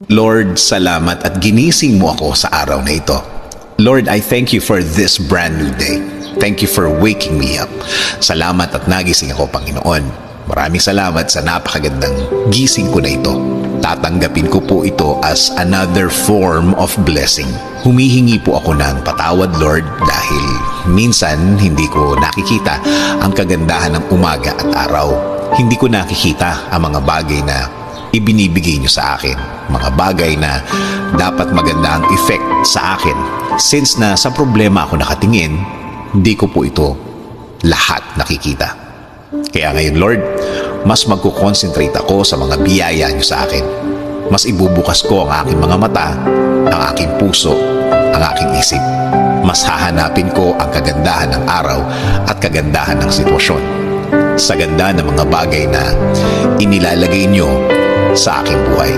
Lord, salamat at ginising mo ako sa araw na ito. Lord, I thank you for this brand new day. Thank you for waking me up. Salamat at nagising ako, Panginoon. Maraming salamat sa napakagandang gising ko na ito. Tatanggapin ko po ito as another form of blessing. Humihingi po ako ng patawad, Lord, dahil minsan hindi ko nakikita ang kagandahan ng umaga at araw. Hindi ko nakikita ang mga bagay na ibinibigay niyo sa akin. Mga bagay na dapat maganda ang effect sa akin. Since na sa problema ako nakatingin, hindi ko po ito lahat nakikita. Kaya ngayon, Lord, mas magkukonsentrate ako sa mga biyaya niyo sa akin. Mas ibubukas ko ang aking mga mata, ang aking puso, ang aking isip. Mas hahanapin ko ang kagandahan ng araw at kagandahan ng sitwasyon. Sa ganda ng mga bagay na inilalagay niyo sa aking buhay.